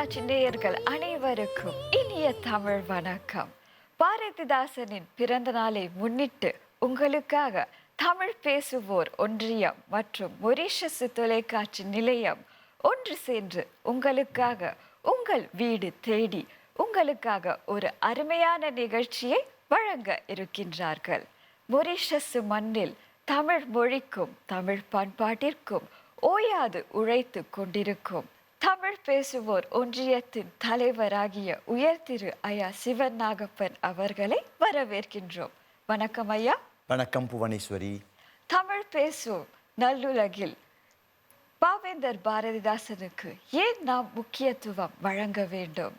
தொலைக்காட்சி நேயர்கள் அனைவருக்கும் இனிய தமிழ் வணக்கம். பாரதிதாசனின் பிறந்த நாளை முன்னிட்டு உங்களுக்காக தமிழ் பேசுவோர் ஒன்றியம் மற்றும் மொரீஷியஸ் தொலைக்காட்சி நிலையம் ஒன்று சேர்ந்து உங்களுக்காக உங்கள் வீடு தேடி உங்களுக்காக ஒரு அருமையான நிகழ்ச்சியை வழங்க இருக்கின்றார்கள். மொரீஷியஸ் மண்ணில் தமிழ் மொழிக்கும் தமிழ் பண்பாட்டிற்கும் ஓயாது உழைத்து கொண்டிருக்கும் தமிழ் பேசுவோர் ஒன்றியத்தின் தலைவராகிய உயர் திரு ஐயா சிவன் நாகப்பன் அவர்களை வரவேற்கின்றோம். வணக்கம் ஐயா. வணக்கம் புவனேஸ்வரி. தமிழ் பேசும் நல்லுலகில் பாவேந்தர் பாரதிதாசனுக்கு ஏன் நாம் முக்கியத்துவம் வழங்க வேண்டும்?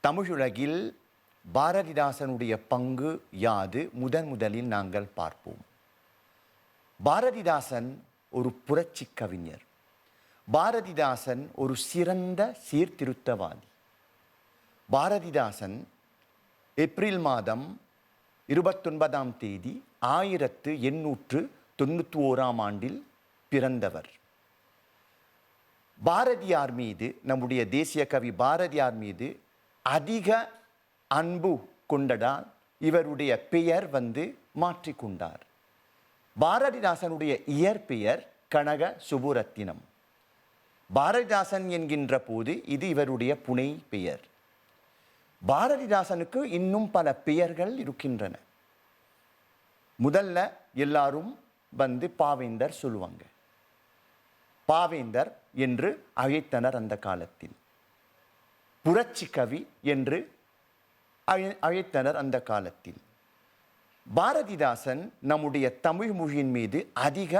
தமிழுலகில் பாரதிதாசனுடைய பங்கு யாது முதலில் நாங்கள் பார்ப்போம். பாரதிதாசன் ஒரு புரட்சி கவிஞர். பாரதிதாசன் ஒரு சிறந்த சீர்திருத்தவாதி. பாரதிதாசன் ஏப்ரல் மாதம் 29ஆம் தேதி 1891 பிறந்தவர். பாரதியார் மீது, நம்முடைய தேசிய கவி பாரதியார் மீது அதிக அன்பு கொண்டதால் இவருடைய பெயர் மாற்றிக்கொண்டார். பாரதிதாசனுடைய இயற்பெயர் கனக சுப்புரத்தினம். பாரதிதாசன் என்கின்ற போது இது இவருடைய புனை பெயர். பாரதிதாசனுக்கு இன்னும் பல பெயர்கள் இருக்கின்றன. முதல்ல எல்லாரும் பாவேந்தர் சொல்லுவாங்க. பாவேந்தர் என்று அழைத்தனர் அந்த காலத்தில். புரட்சி கவி என்று அழைத்தனர் அந்த காலத்தில். பாரதிதாசன் நம்முடைய தமிழ் மொழியின் மீது அதிக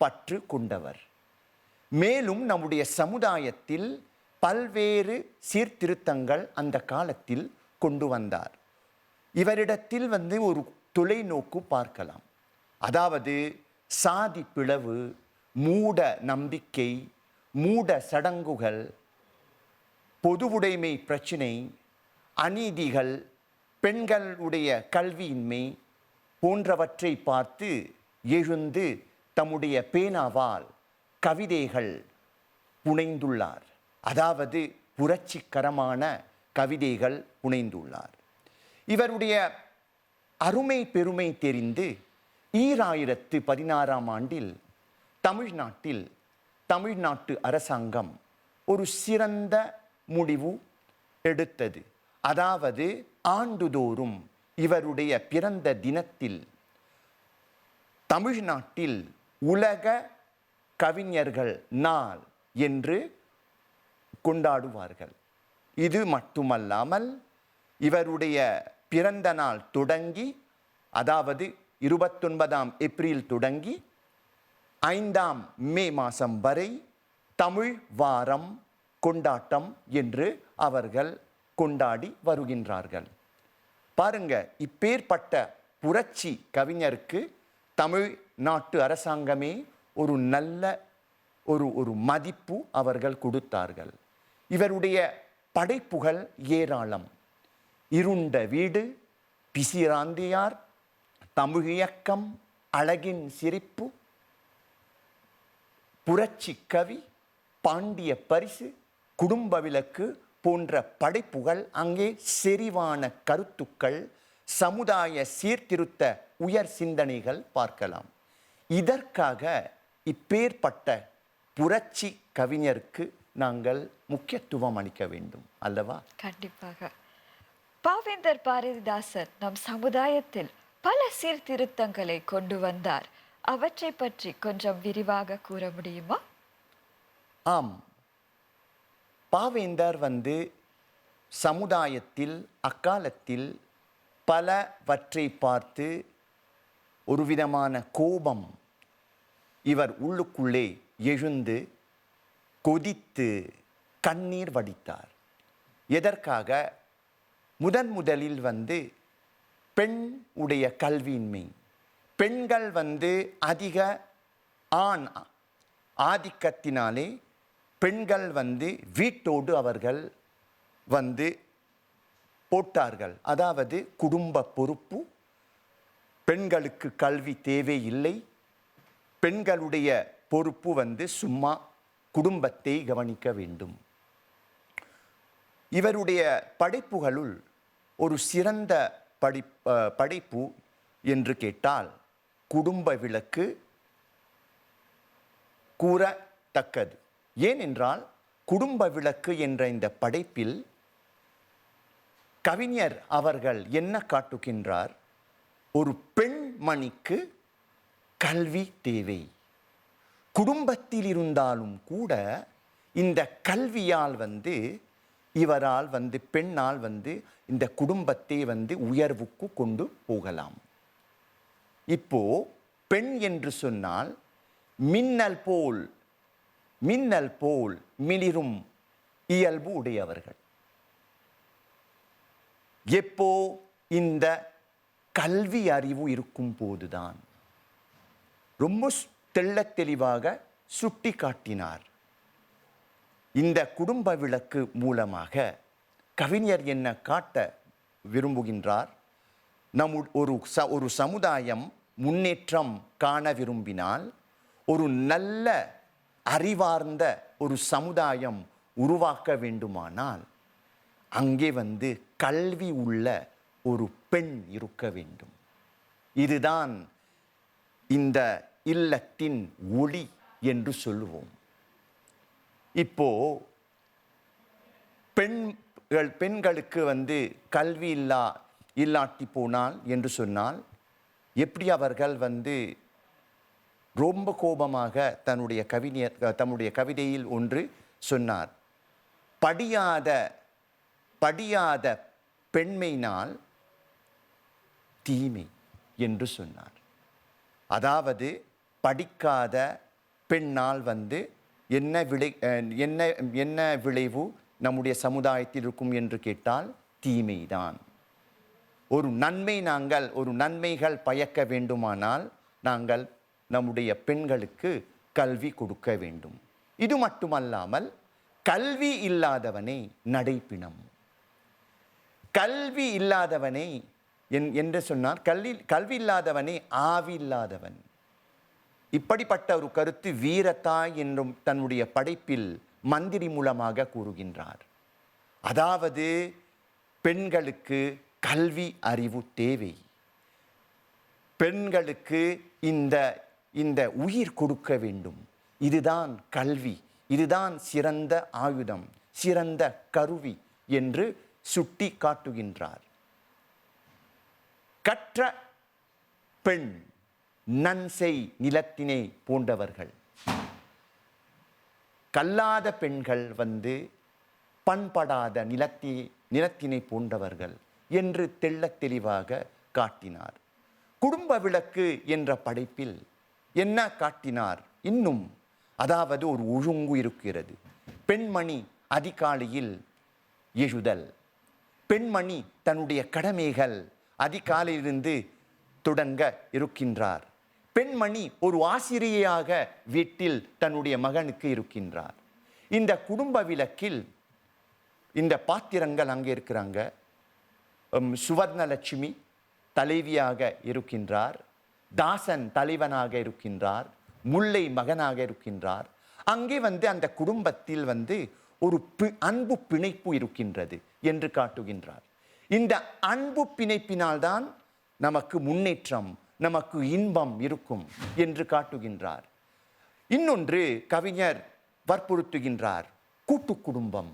பற்று கொண்டவர். மேலும் நம்முடைய சமுதாயத்தில் பல்வேறு சீர்திருத்தங்கள் அந்த காலத்தில் கொண்டு வந்தார். இவரிடத்தில் ஒரு தொலைநோக்கு பார்க்கலாம். அதாவது சாதி பிளவு, மூட நம்பிக்கை, மூட சடங்குகள், பொதுவுடைமை பிரச்சினை, அநீதிகள், பெண்களுடைய கல்வியின்மை போன்றவற்றை பார்த்து எழுந்து தம்முடைய பேனாவால் கவிதைகள் புனைந்துள்ளார். அதாவது புரட்சிகரமான கவிதைகள் புனைந்துள்ளார். இவருடைய அருமை பெருமை தெரிந்து 2016ஆம் ஆண்டில் தமிழ்நாட்டு அரசாங்கம் ஒரு சிறந்த முடிவு எடுத்தது. அதாவது ஆண்டுதோறும் இவருடைய பிறந்த தினத்தில் தமிழ்நாட்டில் உலக கவிஞர்கள் நாள் என்று கொண்டாடுவார்கள். இது மட்டுமல்லாமல் இவருடைய பிறந்த நாள் தொடங்கி, அதாவது 29ஆம் ஏப்ரல் தொடங்கி 5ஆம் மே மாதம் வரை தமிழ் வாரம் கொண்டாட்டம் என்று அவர்கள் கொண்டாடி வருகின்றார்கள். பாருங்க, இப்பேற்பட்ட புரட்சி கவிஞருக்கு தமிழ்நாட்டு அரசாங்கமே ஒரு நல்ல ஒரு மதிப்பு அவர்கள் கொடுத்தார்கள். இவருடைய படைப்புகள் ஏராளம். இருண்ட வீடு, பிசிராந்தியார், தமிழியக்கம், அழகின் சிரிப்பு, புரட்சி கவி, பாண்டிய பரிசு, குடும்ப விளக்கு போன்ற படைப்புகள் அங்கே செறிவான கருத்துக்கள், சமுதாய சீர்திருத்த உயர் சிந்தனைகள் பார்க்கலாம். இதற்காக இப்பேற்பட்ட புரட்சி கவிஞருக்கு நாங்கள் முக்கியத்துவம் அளிக்க வேண்டும் அல்லவா? கண்டிப்பாக. பாவேந்தர் பாரதிதாசன் நம் சமுதாயத்தில் பல சீர்திருத்தங்களை கொண்டு வந்தார். அவற்றை பற்றி கொஞ்சம் விரிவாக கூற முடியுமா? ஆம். பாவேந்தர் சமுதாயத்தில் அக்காலத்தில் பலவற்றை பார்த்து ஒரு விதமான கோபம் இவர் உள்ளுக்குள்ளே எழுந்து கொதித்து கண்ணீர் வடித்தார். எதற்காக? முதலில் பெண் உடைய கல்வியின்மை, பெண்கள் அதிக ஆண் ஆதிக்கத்தினாலே பெண்கள் வீட்டோடு அவர்கள் போட்டார்கள். அதாவது குடும்ப பொறுப்பு, பெண்களுக்கு கல்வி தேவையில்லை, பெண்களுடைய பொறுப்பு சும்மா குடும்பத்தை கவனிக்க வேண்டும். இவருடைய படைப்புகளுள் ஒரு சிறந்த படைப்பு என்று கேட்டால் குடும்ப விளக்கு கூறத்தக்கது. ஏனென்றால் குடும்ப விளக்கு என்ற இந்த படைப்பில் கவிஞர் அவர்கள் என்ன காட்டுகின்றார்? ஒரு பெண்மணிக்கு கல்வி தேவை. குடும்பத்தில் இருந்தாலும் கூட இந்த கல்வியால் இவரால் பெண்ணால் இந்த குடும்பத்தை உயர்வுக்கு கொண்டு போகலாம். இப்போ பெண் என்று சொன்னால் மின்னல் போல் மிளிரும் இயல்பு உடையவர்கள். எப்போ இந்த கல்வி அறிவு இருக்கும் போதுதான். ரொம்ப தெள்ளத் தெளிவாக சுட்டி காட்டினார். இந்த குடும்ப விளக்கு மூலமாக கவிஞர் என்ன காட்ட விரும்புகின்றார்? ஒரு சமுதாயம் முன்னேற்றம் காண விரும்பினால், ஒரு நல்ல அறிவார்ந்த ஒரு சமுதாயம் உருவாக்க வேண்டுமானால் அங்கே கல்வி உள்ள ஒரு பெண் இருக்க வேண்டும். இதுதான் இந்த இல்லத்தின் ஒளி என்று சொல்லுவோம். இப்போ பெண்களுக்கு கல்வி இல்லாட்டி போனால் என்று சொன்னால் எப்படி அவர்கள் ரொம்ப கோபமாக தன்னுடைய கவிதையில் ஒன்று சொன்னார். படியாத பெண்மையினால் தீமை என்று சொன்னார். அதாவது படிக்காத பெண்ணால் என்ன விளைவு நம்முடைய சமுதாயத்தில் இருக்கும் என்று கேட்டால் தீமைதான். ஒரு நன்மைகள் பயக்க வேண்டுமானால் நாங்கள் நம்முடைய பெண்களுக்கு கல்வி கொடுக்க வேண்டும். இது மட்டுமல்லாமல் கல்வி இல்லாதவனை நடைப்பிணம். கல்வி இல்லாதவனை என்று சொன்னார், கல்வி இல்லாதவனே ஆவி இல்லாதவன். இப்படிப்பட்ட ஒரு கருத்து வீரத்தாய் என்றும் தன்னுடைய படைப்பில் மந்திரி மூலமாக கூறுகின்றார். அதாவது பெண்களுக்கு கல்வி அறிவு தேவை. பெண்களுக்கு இந்த உயிர் கொடுக்க வேண்டும். இதுதான் கல்வி, இதுதான் சிறந்த ஆயுதம், சிறந்த கருவி என்று சுட்டி காட்டுகின்றார். கற்ற பெண் நன்செய் நிலத்தினை போன்றவர்கள். கல்லாத பெண்கள் பண்படாத நிலத்தினை போன்றவர்கள் என்று தெள்ளத் தெளிவாக காட்டினார். குடும்ப விளக்கு என்ற படைப்பில் என்ன காட்டினார்? இன்னும் அதாவது ஒரு ஒழுங்கு இருக்கிறது. பெண்மணி அதிகாலையில் எழுதல், பெண்மணி தன்னுடைய கடமைகள் அதிகாலையிலிருந்து தொடங்க இருக்கின்றார். பெண்மணி ஒரு ஆசிரியையாக வீட்டில் தன்னுடைய மகனுக்கு இருக்கின்றார். இந்த குடும்ப விளக்கில் இந்த பாத்திரங்கள் அங்கே இருக்கிறாங்க. சுவர்ணலட்சுமி தலைவியாக இருக்கின்றார், தாசன் தலைவனாக இருக்கின்றார், முல்லை மகனாக இருக்கின்றார். அங்கே அந்த குடும்பத்தில் ஒரு அன்பு பிணைப்பு இருக்கின்றது என்று காட்டுகின்றார். இந்த அன்பு பிணைப்பினால்தான் நமக்கு முன்னேற்றம், நமக்கு இன்பம் இருக்கும் என்று காட்டுகின்றார். இன்னொன்று கவிஞர் வற்புறுத்துகின்றார், கூட்டு குடும்பம்.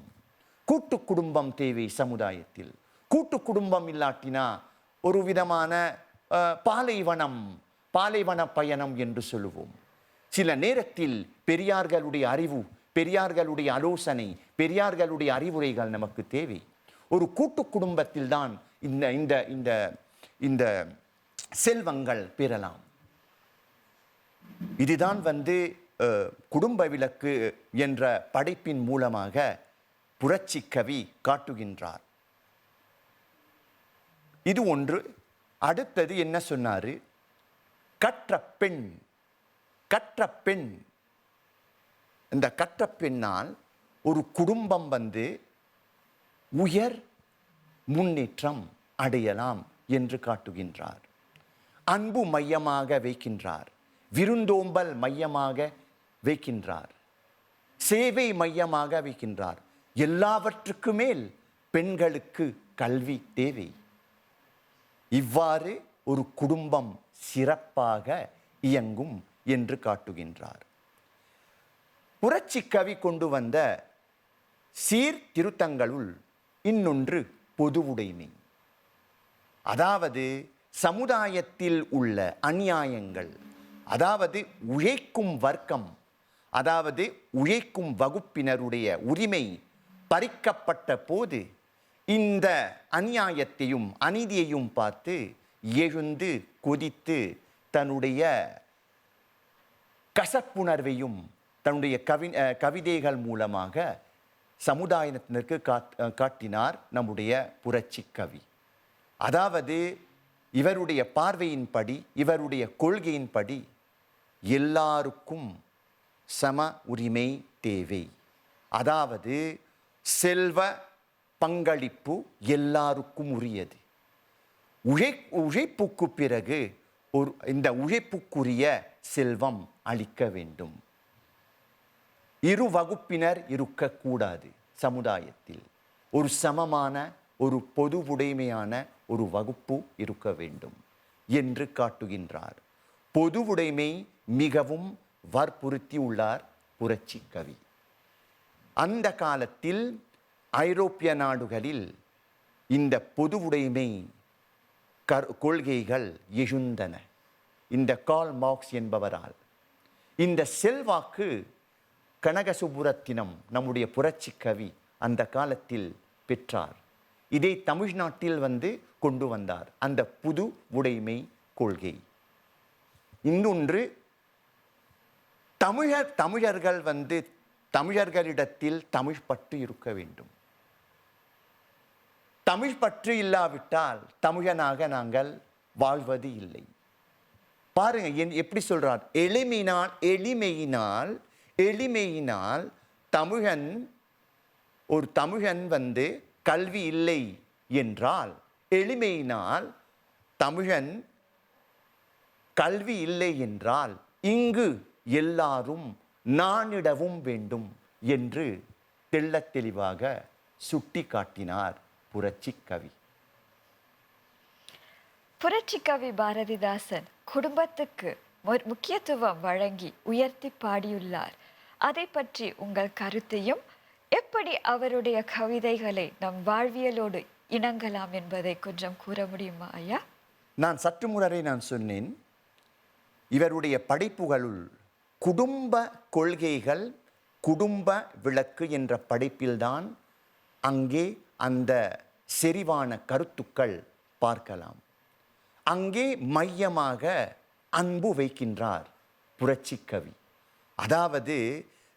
கூட்டு குடும்பம் தேவை சமுதாயத்தில். கூட்டு குடும்பம் இல்லாட்டினா ஒரு விதமான பாலைவன பயணம் என்று சொல்லுவோம். சில நேரத்தில் பெரியார்களுடைய அறிவு, பெரியார்களுடைய ஆலோசனை, பெரியார்களுடைய அறிவுரைகள் நமக்கு தேவை. ஒரு கூட்டு குடும்பத்தில் தான் இந்த செல்வங்கள் பெறலாம். இதுதான் குடும்ப விளக்கு என்ற படைப்பின் மூலமாக புரட்சி கவி காட்டுகின்றார். இது ஒன்று. அடுத்தது என்ன சொன்னாரு? கற்ற பெண். இந்த கற்ற பெண்ணால் ஒரு குடும்பம் உயர் முன்னேற்றம் அடையலாம் என்று காட்டுகின்றார். அன்பு மையமாக வைக்கின்றார், விருந்தோம்பல் மையமாக வைக்கின்றார், சேவை மையமாக வைக்கின்றார். எல்லாவற்றுக்கு மேல் பெண்களுக்கு கல்வி தேவை. இவ்வாறு ஒரு குடும்பம் சிறப்பாக இயங்கும் என்று காட்டுகின்றார். புரட்சி கவி கொண்டு வந்த சீர்திருத்தங்களுள் இன்னொன்று பொதுவுடைமை. அதாவது சமுதாயத்தில் உள்ள அநியாயங்கள், அதாவது உழைக்கும் வர்க்கம், அதாவது உழைக்கும் வகுப்பினருடைய உரிமை பறிக்கப்பட்ட போது இந்த அநியாயத்தையும் அநீதியையும் பார்த்து எழுந்து கொதித்து தன்னுடைய கசப்புணர்வையும் தன்னுடைய கவிதைகள் மூலமாக சமுதாயத்தினருக்கு காட்டினார் நம்முடைய புரட்சி கவி. அதாவது இவருடைய பார்வையின்படி, இவருடைய கொள்கையின்படி எல்லாருக்கும் சம உரிமை தேவை. அதாவது செல்வ பங்களிப்பு எல்லாருக்கும் உரியது. உழைப்புக்கு பிறகு இந்த உழைப்புக்குரிய செல்வம் அளிக்க வேண்டும். இரு வகுப்பினர் இருக்கக்கூடாது. சமுதாயத்தில் ஒரு சமமான, ஒரு பொதுவுடைமையான ஒரு வகுப்பு இருக்க வேண்டும் என்று காட்டுகின்றார். பொதுவுடைமை மிகவும் வற்புறுத்தி உள்ளார் புரட்சி கவி. அந்த காலத்தில் ஐரோப்பிய நாடுகளில் இந்த பொதுவுடைமை கொள்கைகள் எழுந்தன. இந்த கார்ல் மார்க்ஸ் என்பவரால். இந்த செல்வாக்கு கனகசுப்புரத்தினம் நம்முடைய புரட்சி கவி அந்த காலத்தில் பெற்றார். இதை தமிழ்நாட்டில் கொண்டு வந்தார், அந்த புது உடைமை கொள்கை. இன்னொன்று, தமிழர்கள் தமிழர்களிடத்தில் தமிழ் பற்று இருக்க வேண்டும். தமிழ் பற்று இல்லாவிட்டால் தமிழனாக நாங்கள் வாழ்வது இல்லை. பாருங்க எப்படி சொல்றார். எளிமையினால் ஒரு தமிழன் கல்வி இல்லை என்றால், எளிமையினால் தமிழன் கல்வி இல்லை என்றால் இங்கு எல்லாரும் நானிடவும் வேண்டும் என்று தெள்ளத் தெளிவாக சுட்டி காட்டினார் புரட்சி கவி. புரட்சி கவி பாரதிதாசன் குடும்பத்துக்கு முக்கியத்துவம் வழங்கி உயர்த்தி பாடியுள்ளார். அதை பற்றி உங்கள் கருத்தையும், எப்படி அவருடைய கவிதைகளை நம் வாழ்வியலோடு இணங்கலாம் என்பதை கொஞ்சம் கூற முடியுமா ஐயா? நான் சற்று முன்னரே சொன்னேன், இவருடைய படைப்புகளுள் குடும்ப கொள்கைகள், குடும்ப விளக்கு என்ற படைப்பில்தான் அங்கே அந்த செறிவான கருத்துக்கள் பார்க்கலாம். அங்கே மையமாக அன்பு வைக்கின்றார் புரட்சி கவி. அதாவது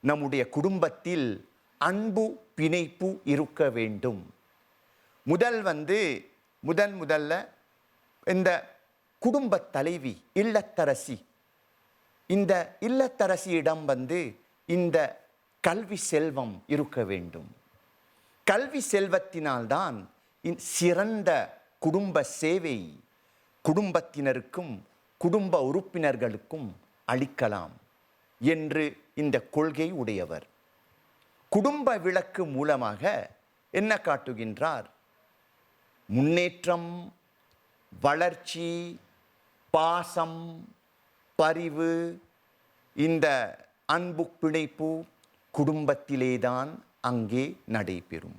நம்முடைய குடும்பத்தில் அன்பு பிணைப்பு இருக்க வேண்டும். முதல்ல இந்த குடும்ப தலைவி இல்லத்தரசி, இந்த இல்லத்தரசியிடம் இந்த கல்வி செல்வம் இருக்க வேண்டும். கல்வி செல்வத்தினால்தான் சிறந்த குடும்ப சேவை குடும்பத்தினருக்கும் குடும்ப உறுப்பினர்களுக்கும் அளிக்கலாம் என்று இந்த கொள்கை உடையவர். குடும்ப விளக்கு மூலமாக என்ன காட்டுகின்றார்? முன்னேற்றம், வளர்ச்சி, பாசம், பரிவு, இந்த அன்பு பிணைப்பு குடும்பத்திலேதான் அங்கே நடைபெறும்.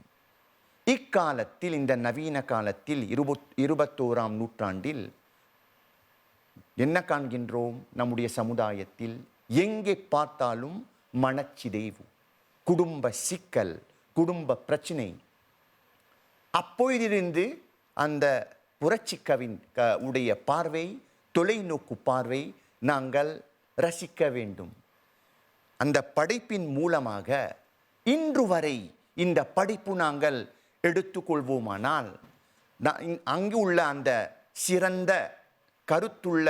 இக்காலத்தில், இந்த நவீன காலத்தில் 21ஆம் நூற்றாண்டில் என்ன காண்கின்றோம்? நம்முடைய சமுதாயத்தில் எங்கே பார்த்தாலும் மனச்சிதைவு, குடும்ப சிக்கல், குடும்ப பிரச்சனை. அப்போதிலிருந்து அந்த புரட்சி கவின் உடைய பார்வை, தொலைநோக்கு பார்வை நாங்கள் ரசிக்க வேண்டும். அந்த படைப்பின் மூலமாக இன்று வரை இந்த படைப்பு நாங்கள் எடுத்துக்கொள்வோமானால், அங்கு உள்ள அந்த சிறந்த கருத்துள்ள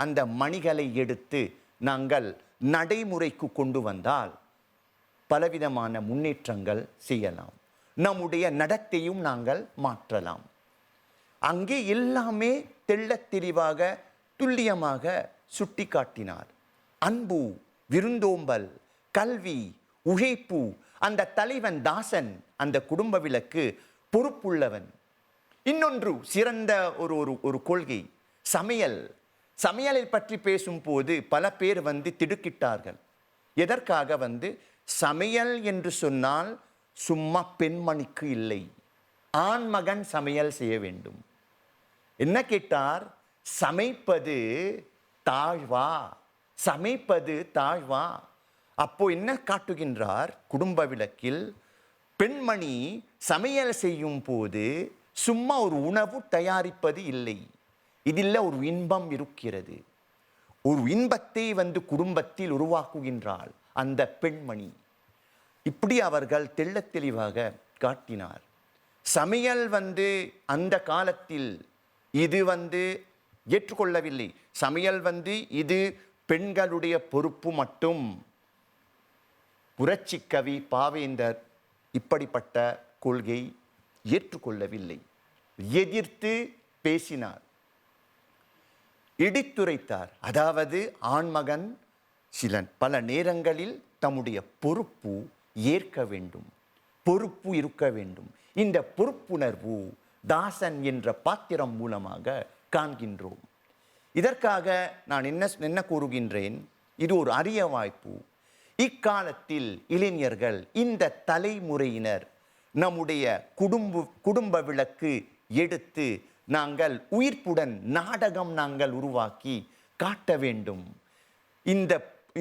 அந்த மணிகளை எடுத்து நாங்கள் நடைமுறைக்கு கொண்டு வந்தால் பலவிதமான முன்னேற்றங்கள் செய்யலாம். நம்முடைய நடத்தையும் நாங்கள் மாற்றலாம். அங்கே எல்லாமே தெள்ளத் தெளிவாக துல்லியமாக சுட்டி காட்டினார். அன்பு, விருந்தோம்பல், கல்வி, உழைப்பு. அந்த தலைவன் தாசன் அந்த குடும்ப விளக்கு பொறுப்புள்ளவன். இன்னொன்று சிறந்த ஒரு ஒரு ஒரு கொள்கை சமையல். சமையலை பற்றி பேசும்போது பல பேர் திடுக்கிட்டார்கள். எதற்காக சமையல் என்று சொன்னால் சும்மா பெண்மணிக்கு இல்லை, ஆண் மகன் சமையல் செய்ய வேண்டும். என்ன கேட்டார்? சமைப்பது தாழ்வா, சமைப்பது தாழ்வா. அப்போ என்ன காட்டுகின்றார் குடும்ப விளக்கில்? பெண்மணி சமையல் செய்யும் போது சும்மா ஒரு உணவு தயாரிப்பது இல்லை, இதில் ஒரு இன்பம் இருக்கிறது. ஒரு இன்பத்தை குடும்பத்தில் உருவாக்குகின்றாள் அந்த பெண்மணி. இப்படி அவர்கள் தெள்ளத் தெளிவாக காட்டினார். சமையல் அந்த காலத்தில் இது ஏற்றுக்கொள்ளவில்லை. சமையல் இது பெண்களுடைய பொறுப்பு மட்டும். புரட்சி கவி பாவேந்தர் இப்படிப்பட்ட கொள்கை ஏற்றுக்கொள்ளவில்லை, எதிர்த்து பேசினார், இடித்துரைத்தார். அதாவது ஆண்மகன் பல நேரங்களில் தம்முடைய பொறுப்பு ஏற்க வேண்டும், பொறுப்பு இருக்க வேண்டும். இந்த பொறுப்புணர்வு தாசன் என்ற பாத்திரம் மூலமாக காண்கின்றோம். இதற்காக நான் என்ன கூறுகின்றேன்? இது ஒரு அரிய வாய்ப்பு. இக்காலத்தில் இளைஞர்கள், இந்த தலைமுறையினர் நம்முடைய குடும்ப விளக்கு எடுத்து நாங்கள் உயிர்ப்புடன் நாடகம் நாங்கள் உருவாக்கி காட்ட வேண்டும்.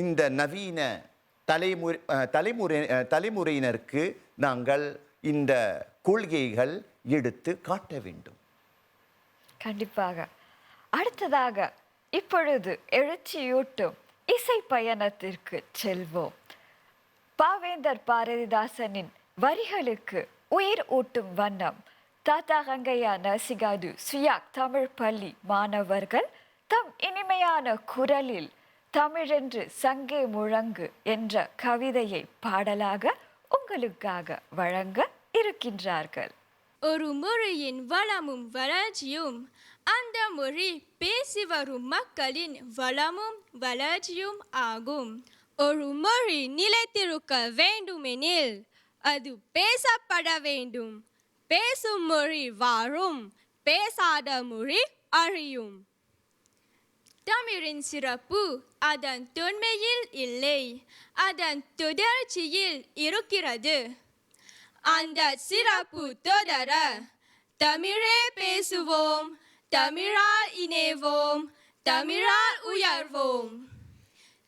இந்த நவீன தலைமுறையினருக்கு நாங்கள் இந்த கொள்கைகள் எடுத்து காட்ட வேண்டும். கண்டிப்பாக. அடுத்ததாக இப்பொழுது எழுச்சியூட்டும் இசை பயணத்திற்கு செல்வோம். பாவேந்தர் பாரதிதாசனின் வரிகளுக்கு உயிர் ஊட்டும் வண்ணம் தாத்தா ரங்கையா நர்சிகாடு சுயாக் தமிழ் பள்ளி மாணவர்கள் தம் இனிமையான குரலில் தமிழென்று சங்கே முழங்கு என்ற கவிதையை பாடலாக உங்களுக்காக வழங்க இருக்கின்றார்கள். ஒரு மொழியின் வளமும் வளர்ச்சியும் அந்த மொழி பேசி வரும் மக்களின் வளமும் வளர்ச்சியும் ஆகும். ஒரு மொழி நிலைத்திருக்க வேண்டுமெனில் அது பேசப்பட வேண்டும். பேசும் மொழி வாழும், பேசாத மொழி அழியும். தமிழின் சிறப்பு அதன் தொன்மையில் இல்லை, அதன் தொடர்ச்சியில் இருக்கிறது. அந்த சிறப்பு தொடர தமிழே பேசுவோம், தமிழால் இணைவோம், தமிழால் உயர்வோம்.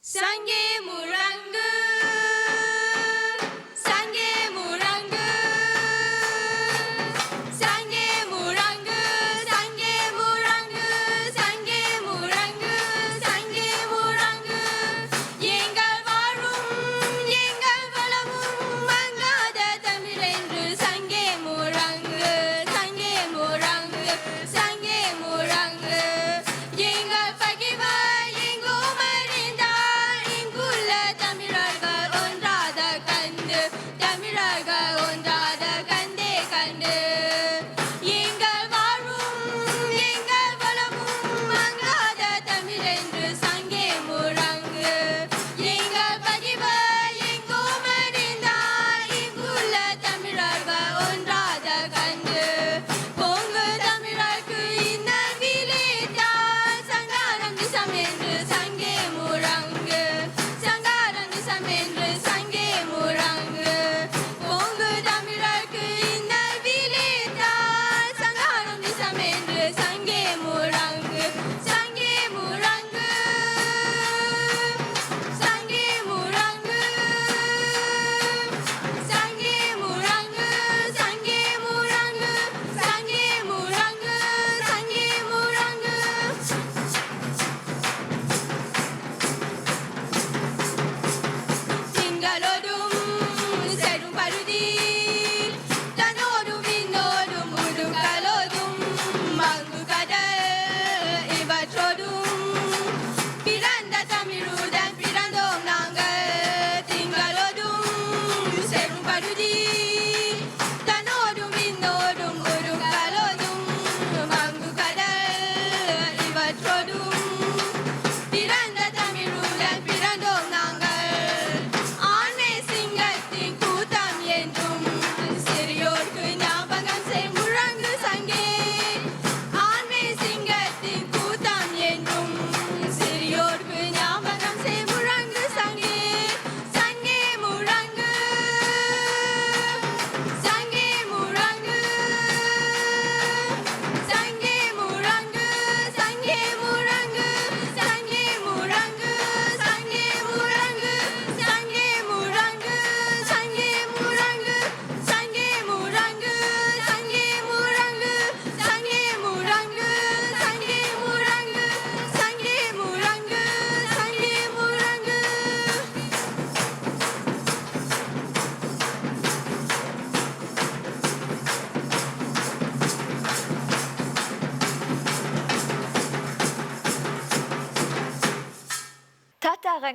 சங்கே முழங்கு, சங்கே முழங்கு, சங்கே முழங்கு, சங்கே முழங்கு, சங்கே முழங்கு, சங்கே முழங்கு. எங்கள் வாழும் எங்கள் வளமும் மங்காத தமிழென்று சங்கே முழங்கு, சங்கே முழங்கு, சங்கே முழங்கு. எங்கள் பகைவர் எங்கும் அறிந்தால் இங்குள்ள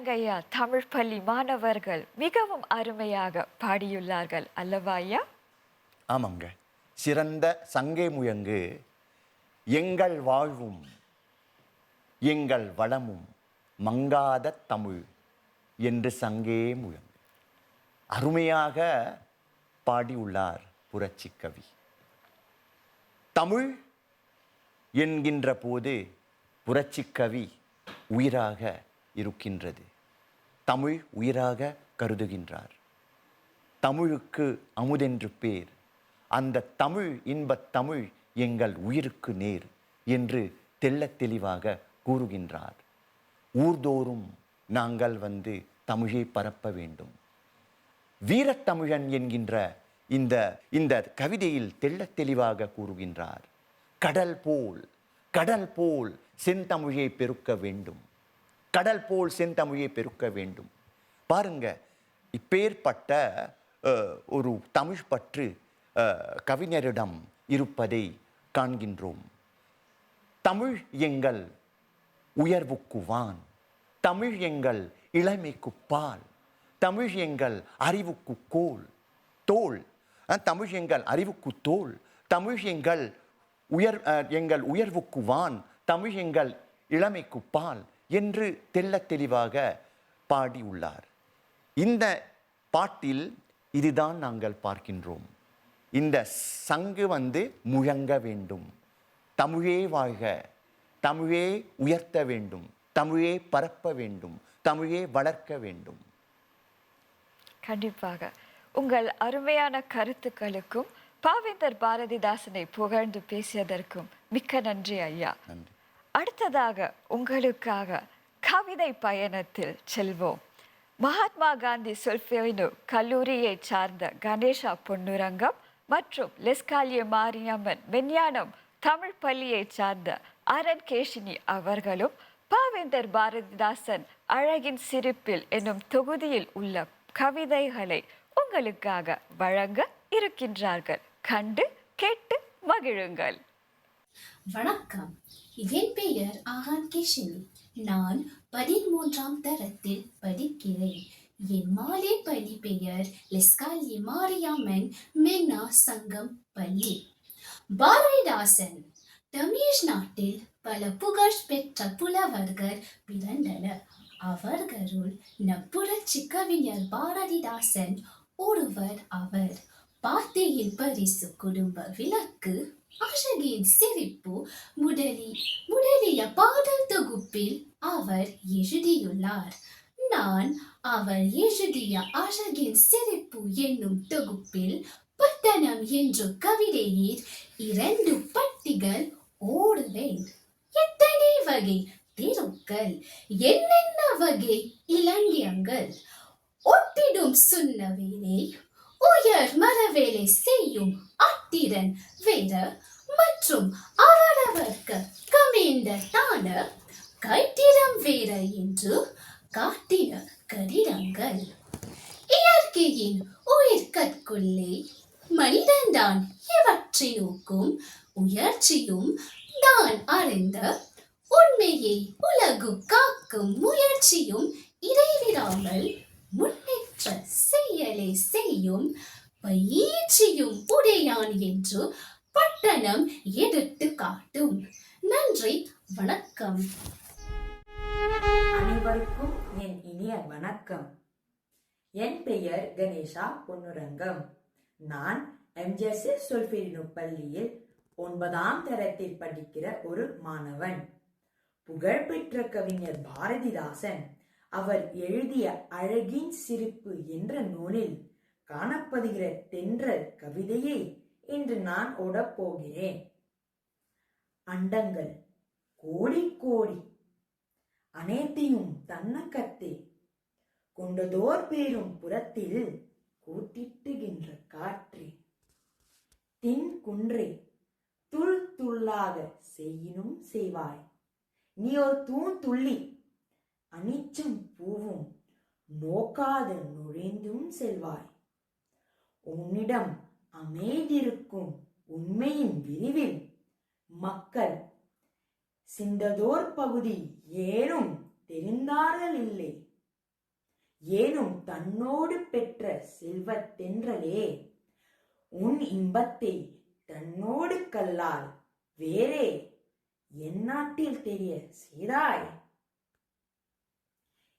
பாருங்க ஐயா, தமிழ் பள்ளி மாணவர்கள் மிகவும் அருமையாக பாடியுள்ளார்கள் அல்லவா ஐயா? ஆமாங்க. சிறந்த சங்கே முயங்கு எங்கள் வாழ்வும் எங்கள் வளமும் மங்காத தமிழ் என்று சங்கே முயங்கு அருமையாக பாடியுள்ளார் புரட்சி கவி. தமிழ் என்கின்ற போது புரட்சி கவி உயிராக இருக்கின்றது. தமிழ் உயிராக கருதுகின்றார். தமிழுக்கு அமுதென்று பேர். அந்த தமிழ் இன்பத் தமிழ் எங்கள் உயிருக்கு நேர் என்று தெள்ளத் தெளிவாக கூறுகின்றார். ஊர்தோறும் நாங்கள் வந்து தமிழை பரப்ப வேண்டும். வீரத்தமிழன் என்கின்ற இந்த கவிதையில் தெள்ளத் தெளிவாக கூறுகின்றார். கடல் போல் செந்தமிழை பெருக்க வேண்டும். கடல் போல் செந்தமிழை பெருக்க வேண்டும். பாருங்க, இப்பேற்பட்ட ஒரு தமிழ் பற்று கவிஞரிடம் இருப்பதை காண்கின்றோம். தமிழ் எங்கள் உயர்வுக்கு வான், தமிழ் எங்கள் இளமைக்கு பால், தமிழ் எங்கள் அறிவுக்கு தோல், தமிழ் எங்கள் அறிவுக்கு தோல், தமிழ் எங்கள் உயர்வுக்கு வான், தமிழ் எங்கள் இளமைக்கு பால் என்று தெள்ளத் தெளிவாக பாடியுள்ளார். இந்த பாட்டில் இதுதான் நாங்கள் பார்க்கின்றோம். இந்த சங்கு வந்து முழங்க வேண்டும். தமிழே வாழ்க, தமிழே உயர்த்த வேண்டும், தமிழே பரப்ப வேண்டும், தமிழே வளர்க்க வேண்டும். கண்டிப்பாக உங்கள் அருமையான கருத்துக்களுக்கும் பாவேந்தர் பாரதிதாசனை புகழ்ந்து பேசியதற்கும் மிக்க நன்றி ஐயா. நன்றி. அடுத்ததாக உங்களுக்காக கவிதை பயணத்தில் செல்வோம். மகாத்மா காந்தி சொல்ஃபேனு கல்லூரியை சார்ந்த கணேஷா பொன்னுரங்கம் மற்றும் லெஸ்காலிய மாரியம்மன் மெஞ்ஞானம் தமிழ் பள்ளியை சார்ந்த அரண் கேஷினி அவர்களும் பாவேந்தர் பாரதிதாசன் அழகின் சிரிப்பில் என்னும் தொகுதியில் உள்ள கவிதைகளை உங்களுக்காக வழங்க இருக்கின்றார்கள். கண்டு கேட்டு மகிழுங்கள். வணக்கம், என் பெயர் ஆஹான் கேஷினி. நான் 13ஆம் தரத்தில் படிக்கிறேன். என் மாலை பள்ளி பெயர் லெஸ்காலிய மாரியம்மன் மென்னா சங்கம் பள்ளி. பாரதிதாசன் தமிழ் நாட்டில் பல புகழ் பெற்ற புலவர்கள் பிறந்தனர். அவர்களுள் புரட்சி கவிஞர் பாரதிதாசன் ஒருவர் அவர். பாட்டியின் பரிசு, குடும்ப விளக்கு, அழகின் சிரிப்பு முதலிய பாடல் தொகுப்பில் அவர் எழுதியுள்ளார். நான் அவர் எழுதிய அழகின் சிரிப்பு என்னும் தொகுப்பில் பட்டணம் என்ற கவிதையில் 2 பட்டிகள் ஓடுவேன். எத்தனை வகை தெருக்கள், என்னென்ன வகை இலங்கியங்கள், ஒட்டிடும் சுண்ண வேலை, உயர் மரவேலை செய்யும் அத்திரன் வேற மற்றும் அவரவர்க்கு கவிழ்ந்த தான கைத்திரம் வேற என்று காட்டின கடிதங்கள். இயற்கையின் உயிர்கட்குள்ளே மனிதன்தான் இவற்றை நோக்கும் உயர்ச்சியும் தான் அறிந்த உண்மையை உலகு காக்கும் முயற்சியும் இடைவிடாமல் முன்னேற்ற செயலை செய்யும் பயிற்சியும் உடையான் என்று பட்டணம் எடுத்து காட்டும். நன்றி, வணக்கம். அனைவருக்கும் என் இனிய வணக்கம். என் பெயர் கணேஷா பொன்னுரங்கம். நான் எம்ஜிஎஸ் சொல்ஃபேனு பள்ளியில் 9ஆம் தரத்தில் படிக்கிற ஒரு மாணவன். புகழ்பெற்ற கவிஞர் பாரதிதாசன் அவர் எழுதிய அழகின் சிரிப்பு என்ற நூலில் காணப்படுகிற தென்றல் கவிதையை இன்று நான் ஓடப் போகிறேன். அண்டங்கள் கோடி கோடி, அனைத்தையும் தன்னகத்தே கொண்டதோர் பேரும் புறத்தில் கூட்டிட்டுகின்ற காற்றே, தின் குன்றே துள் துள்ளாக செய்யினும் செய்வாய், நீ ஒரு தூண் துள்ளி அனிச்சம் பூவும் நோக்காத நுழைந்தும் செல்வாய். உன்னிடம் அமைதிருக்கும் உண்மையின் விரிவில் மக்கள் சிந்ததோர் பகுதி ஏனும் தெரிந்தார்கள் இல்லை. ஏனும் தன்னோடு பெற்ற செல்வத் தென்றலே உன் இன்பத்தை தன்னோடு கல்லால் வேறே என் நாட்டில் தெரிய செய்தாய்.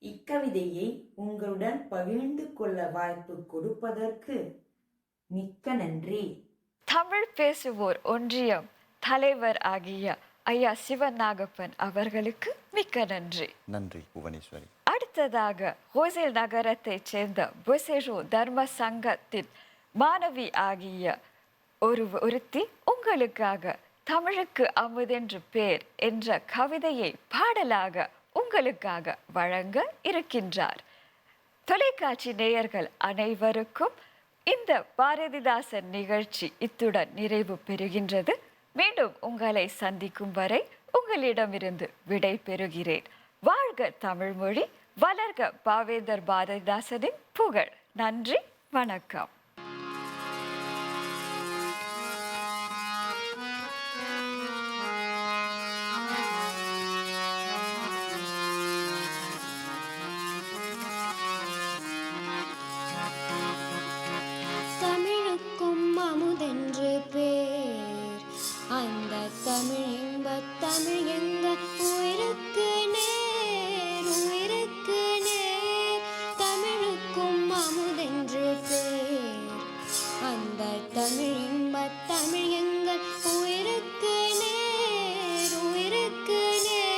இக்கவிதையை உங்களுடன் பகிர்ந்து கொள்ள வாய்ப்பு கொடுப்பதற்கு மிக்க நன்றி. தமிழ் பேசுவோர் ஒன்றியம் தலைவர் ஆகிய ஐயா சிவநாகப்பன் அவர்களுக்கு மிக்க நன்றி. நன்றி புவனேஸ்வரி. அடுத்ததாக ஹோசேல் நகரத்தைச் சேர்ந்த பொசேரோ தர்ம சங்கத்தின் மாணவி ஆகிய ஒருத்தி உங்களுக்காக தமிழுக்கு அமுதென்று பேர் என்ற கவிதையை பாடலாக உங்களுக்காக வழங்க இருக்கின்றார். தொலைக்காட்சி நேயர்கள் அனைவருக்கும் இந்த பாரதிதாசன் நிகழ்ச்சி இத்துடன் நிறைவு பெறுகின்றது. மீண்டும் உங்களை சந்திக்கும் வரை உங்களிடமிருந்து விடை பெறுகிறேன். வாழ்க தமிழ்மொழி, வளர்க பாவேந்தர் பாரதிதாசனின் புகழ். நன்றி, வணக்கம். தமிழுக்கும் அமுதென்று பேர், அந்த தமிழ் இன்பத் தமிழ் எங்க உயிருக்கு நேர், உயிருக்கு நேர். தமிழுக்கும் அமுதென்று பேர், அந்த தமிழ் இன்பத் தமிழ் எங்கள் உயிருக்கு நேர், உயிருக்கு நேர்.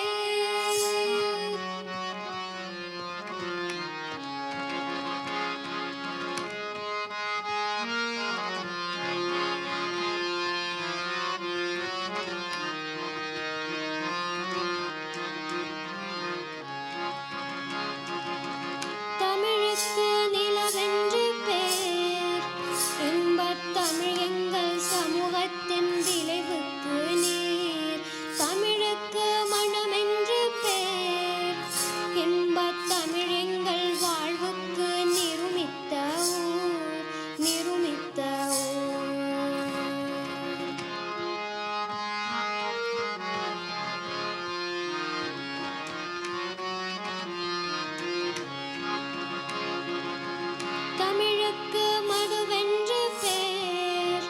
தமிழுக்கு நிலவென்று பேர், இன்பத் தமிழ் எங்கள் சமூகத்தின் விளைவுக்கு நீர். தமிழுக்கு மனமென்று பேர், இன்பத் தமிழ் எங்கள் வாழ்வுக்கு நிருமித்த ஊர், நிருமித்த ஊர். தமிழுக்கு மதுவென்று பேர்,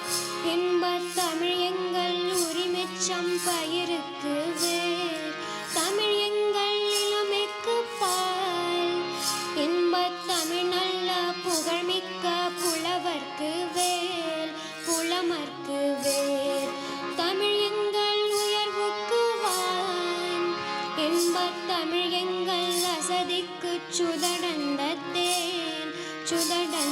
இன்பத் தமிழ் எங்கள் உரிமைச்சம் பயிருக்கு வேர். தமிழ் எங்கள் இளமைக்கு பால், இன்பத் தமிழ் நல்ல புகழ்மிக்க புலவர்க்கு வேல், புலமர்க்கு வேர். தமிழ் எங்கள் உயர்வுக்கு வான், இன்பத் தமிழ் எங்கள் அசதிக்கு சுதடந்த தேன், சுதடந்த